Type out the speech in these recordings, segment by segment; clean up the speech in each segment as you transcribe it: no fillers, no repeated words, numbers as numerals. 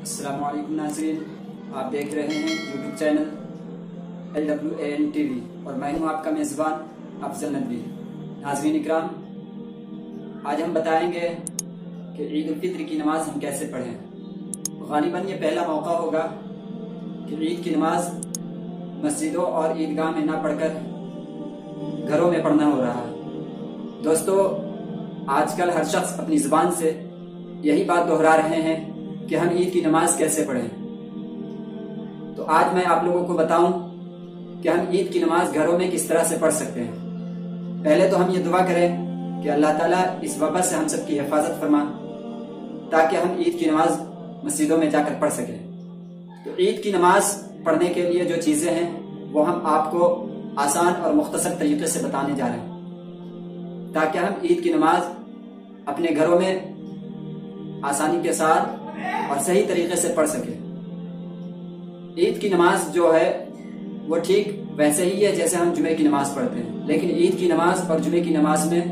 अस्सलाम वालेकुम नाज़रीन, आप देख रहे हैं यूट्यूब चैनल LWAN TV और मैं हूं आपका मेज़बान अफजल नदवी। नाज़रीन इकराम, आज हम बताएंगे कि ईद उल फित्र की नमाज हम कैसे पढ़ें। गालिबन ये पहला मौका होगा कि ईद की नमाज मस्जिदों और ईदगाह में ना पढ़कर घरों में पढ़ना हो रहा है। दोस्तों, आजकल हर शख्स अपनी ज़ुबान से यही बात दोहरा रहे हैं कि हम ईद की नमाज कैसे पढ़ें। तो आज मैं आप लोगों को बताऊं कि हम ईद की नमाज घरों में किस तरह से पढ़ सकते हैं। पहले तो हम ये दुआ करें कि अल्लाह ताला इस वबा से हम सबकी हिफाजत फरमा, ताकि हम ईद की नमाज मस्जिदों में जाकर पढ़ सकें। तो ईद की नमाज पढ़ने के लिए जो चीज़ें हैं वो हम आपको आसान और मुख्तसर तरीके से बताने जा रहे हैं, ताकि हम ईद की नमाज अपने घरों में आसानी के साथ और सही तरीके से पढ़ सके। ईद की नमाज जो है वो ठीक वैसे ही है जैसे हम जुमे की नमाज पढ़ते हैं, लेकिन ईद की नमाज और जुमे की नमाज में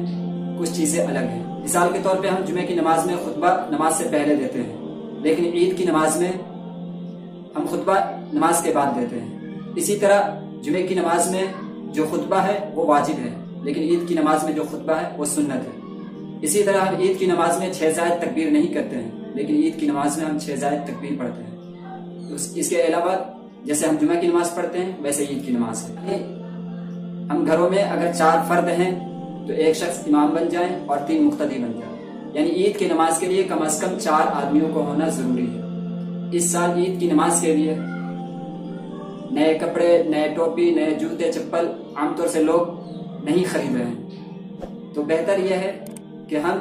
कुछ चीजें अलग हैं। मिसाल के तौर पे हम जुमे की नमाज में खुतबा नमाज से पहले देते हैं, लेकिन ईद की नमाज में हम खुतबा नमाज के बाद देते हैं। इसी तरह जुमे की नमाज में जो खुतबा है वो वाजिब है, लेकिन ईद की नमाज में जो खुतबा है वो सुन्नत है। इसी तरह हम ईद की नमाज में 6 जायद तकबीर नहीं करते हैं, लेकिन ईद की नमाज में हम 6 जायद तकबीर पढ़ते हैं। इसके अलावा जैसे हम जुमे की नमाज पढ़ते हैं वैसे ईद की नमाज है। हम घरों में अगर 4 फर्द हैं तो एक शख्स इमाम बन जाए और 3 मुक्तदी बन जाए, यानी ईद की नमाज के लिए कम से कम 4 आदमियों को होना जरूरी है। इस साल ईद की नमाज के लिए नए कपड़े, नए टोपी, नए जूते चप्पल आमतौर से लोग नहीं खरीद रहे हैं, तो बेहतर यह है कि हम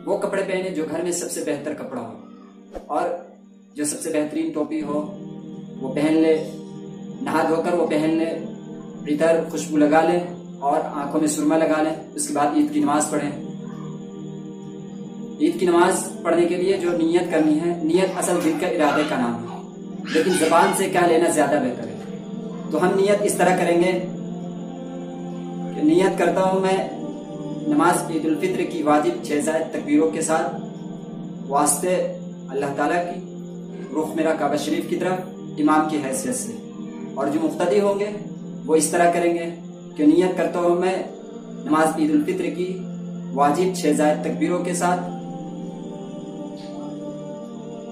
वो कपड़े पहने जो घर में सबसे बेहतर कपड़ा हो, और जो सबसे बेहतरीन टोपी हो वो पहन ले, नहा धोकर वो पहन ले, इतर खुशबू लगा ले और आंखों में सुरमा लगा ले। उसके बाद ईद की नमाज पढ़ें। ईद की नमाज पढ़ने के लिए जो नियत करनी है, नियत असल दिल का इरादे का नाम है, लेकिन जबान से क्या लेना ज्यादा बेहतर है। तो हम नियत इस तरह करेंगे कि नियत करता हूं मैं नमाज ईद उल फित्र की वाजिब 6 जायद तकबीरों के साथ वास्ते अल्लाह ताला की, रुख मेरा काबा शरीफ की तरफ इमाम की हैसियत से। और जो मुक्तदी होंगे वो इस तरह करेंगे कि नियत करता हूं मैं नमाज ईद उल फित्र की वाजिब 6 जायद तकबीरों के साथ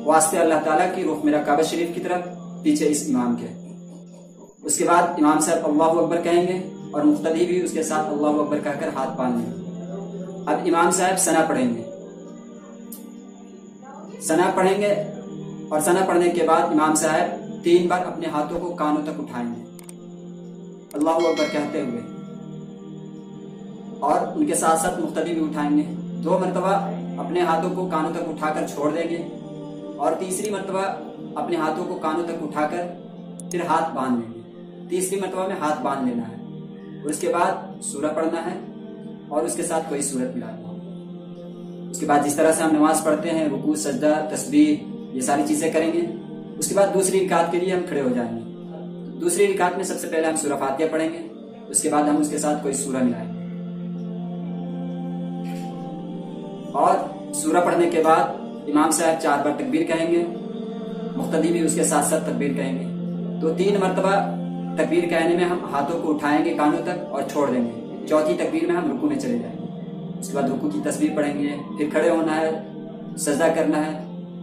वास्ते अल्लाह ताला की, रुख मेरा काबा शरीफ की तरफ, पीछे इस इमाम के। उसके बाद इमाम साहब अल्लाहु अकबर कहेंगे और मुक्तदी भी उसके साथ अल्लाहु अकबर कहकर हाथ बांधेंगे। अब इमाम साहब सना पढ़ेंगे। सना पढ़ेंगे और सना पढ़ने के बाद इमाम साहब 3 बार अपने हाथों को कानों तक उठाएंगे अल्लाहु अकबर कहते हुए, और उनके साथ साथ मुक्तदी भी उठाएंगे। 2 मरतबा अपने हाथों को कानों तक उठाकर छोड़ देंगे और तीसरी मरतबा अपने हाथों को कानों तक उठाकर फिर हाथ बांध लेंगे। तीसरी मरतबा में हाथ बांध लेना है और उसके बाद सूरा पढ़ना है और उसके साथ कोई सूरत मिलानी है। उसके बाद जिस तरह से हम नमाज पढ़ते हैं, रुकू, सजदा, तस्बीह, ये सारी चीजें करेंगे। उसके बाद दूसरी रिकात के लिए हम खड़े हो जाएंगे। दूसरी रिकात में सबसे पहले हम सूरा फातिहा पढ़ेंगे, उसके बाद हम उसके साथ कोई सूरा मिलाएंगे और सूरा पढ़ने के बाद इमाम साहब 4 बार तकबीर कहेंगे, मुक्तदी भी उसके साथ साथ तकबीर कहेंगे। तो 3 मरतबा तकबीर कहने में हम हाथों को उठाएंगे कानों तक और छोड़ देंगे। चौथी तकबीर में हम रुकू में चले जाएंगे। उसके बाद रुकू की तस्बीह पढ़ेंगे, फिर खड़े होना है, सजदा करना है,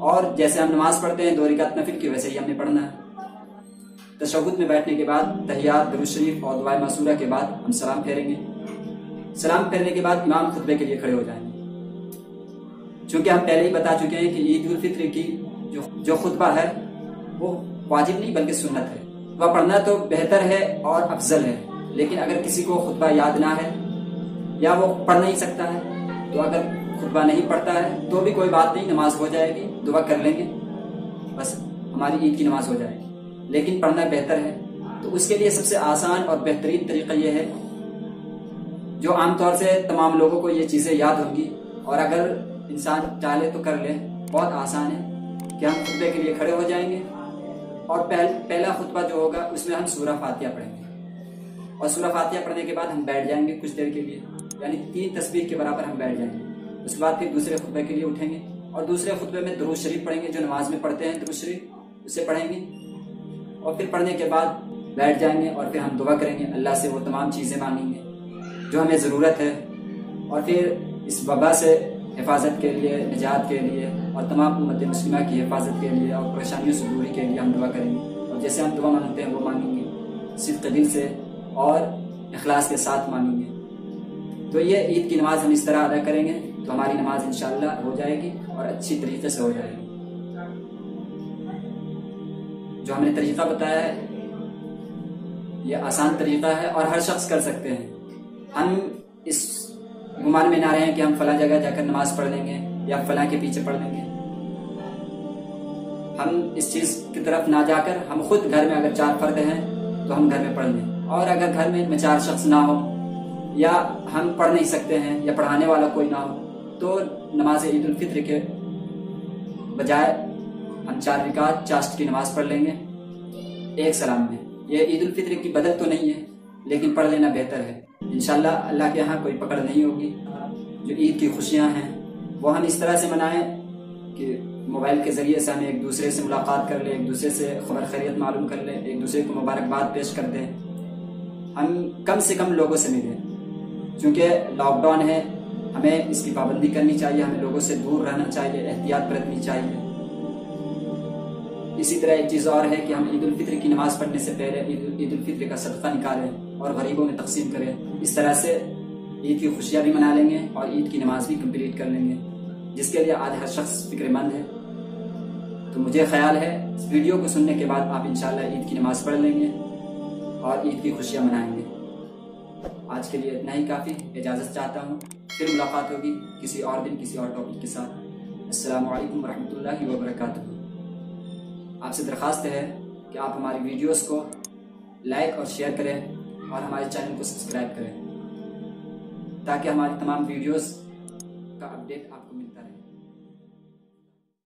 और जैसे हम नमाज पढ़ते हैं 2 रकात नफिल की, वैसे ही हमने पढ़ना है। तशहुद में बैठने के बाद तहियात, दुरूद शरीफ और दुआए मासूरा के बाद हम सलाम फेरेंगे। सलाम फेरने के बाद इमाम खुतबे के लिए खड़े हो जाएंगे। चूंकि हम पहले ही बता चुके हैं कि ईद उल फित्र की जो खुतबा है वो वाजिब नहीं बल्कि सुन्नत है। खुतबा पढ़ना तो बेहतर है और अफजल है, लेकिन अगर किसी को खुतबा याद ना है या वो पढ़ नहीं सकता है, तो अगर खुतबा नहीं पढ़ता है तो भी कोई बात नहीं, नमाज हो जाएगी, दुआ कर लेंगे, बस हमारी ईद की नमाज हो जाएगी। लेकिन पढ़ना बेहतर है, तो उसके लिए सबसे आसान और बेहतरीन तरीका यह है, जो आमतौर से तमाम लोगों को ये चीजें याद होंगी और अगर इंसान चाहे तो कर ले, बहुत आसान है कि हम खुतबे के लिए खड़े हो जाएंगे और पहला खुतबा जो होगा उसमें हम सूरा फातिहा पढ़ेंगे और सूरा फातिहा पढ़ने के बाद हम बैठ जाएंगे कुछ देर के लिए, यानी 3 तस्बीह के बराबर हम बैठ जाएंगे। उसके बाद फिर दूसरे खुतबे के लिए उठेंगे और दूसरे खुतबे में दुरूद शरीफ पढ़ेंगे, जो नमाज में पढ़ते हैं दुरूद शरीफ उसे पढ़ेंगे, और फिर पढ़ने के बाद बैठ जाएंगे और फिर हम दुआ करेंगे, अल्लाह से वो तमाम चीज़ें मांगेंगे जो हमें ज़रूरत है, और फिर इस वबा से हिफाजत के लिए, निजात के लिए और तमाम उम्मत मुस्लिमा की हिफाजत के लिए और परेशानियों से दूरी के लिए हम दुआ करेंगे। और जैसे हम दुआ मांगते हैं वो मांगेंगे, सिर्फ दिल से और इखलास के साथ मांगेंगे। तो ये ईद की नमाज हम इस तरह अदा करेंगे तो हमारी नमाज इंशाअल्लाह हो जाएगी और अच्छी तरीके से हो जाएगी। जो हमने तरीका बताया है ये आसान तरीका है और हर शख्स कर सकते हैं। हम इस गुमान में ना रहें कि हम फला जगह जाकर नमाज पढ़ लेंगे या फला के पीछे पढ़ लेंगे। हम इस चीज़ की तरफ ना जाकर हम खुद घर में अगर 4 फर्द हैं तो हम घर में पढ़ लें, और अगर घर में 4 शख्स ना हो या हम पढ़ नहीं सकते हैं या पढ़ाने वाला कोई ना हो तो नमाज ईद उल फित्र के बजाय हम 4 रकात चाश्त की नमाज पढ़ लेंगे एक सलाम में। ये ईद उल फित्र की बदल तो नहीं है लेकिन पढ़ लेना बेहतर है। इंशाल्लाह अल्लाह के यहाँ कोई पकड़ नहीं होगी। जो ईद की खुशियाँ हैं वो हम इस तरह से मनाएं कि मोबाइल के ज़रिए से हम एक दूसरे से मुलाकात कर लें, एक दूसरे से खबर खैरियत मालूम कर लें, एक दूसरे को मुबारकबाद पेश कर दें। हम कम से कम लोगों से मिलें, क्योंकि लॉकडाउन है, हमें इसकी पाबंदी करनी चाहिए, हमें लोगों से दूर रहना चाहिए, एहतियात बरतनी चाहिए। इसी तरह एक चीज़ और है कि हम ईद उल फित्र की नमाज पढ़ने से पहले ईद उल फित्र का सदका निकालें और गरीबों में तकसीम करें। इस तरह से ईद की खुशियाँ भी मना लेंगे और ईद की नमाज भी कंप्लीट कर लेंगे, जिसके लिए आज हर शख्स फिक्रमंद है। तो मुझे ख्याल है इस वीडियो को सुनने के बाद आप इंशाल्लाह ईद की नमाज पढ़ लेंगे और ईद की खुशियाँ मनाएंगे। आज के लिए इतना ही काफ़ी, इजाज़त चाहता हूँ। फिर मुलाकात होगी किसी और दिन किसी और टॉपिक के साथ। अस्सलामु अलैकुम रहमतुल्लाहि व बरकातुहू। आपसे दरख्वास्त है कि आप हमारी वीडियोस को लाइक और शेयर करें और हमारे चैनल को सब्सक्राइब करें ताकि हमारी तमाम वीडियोस का अपडेट आपको मिलता रहे।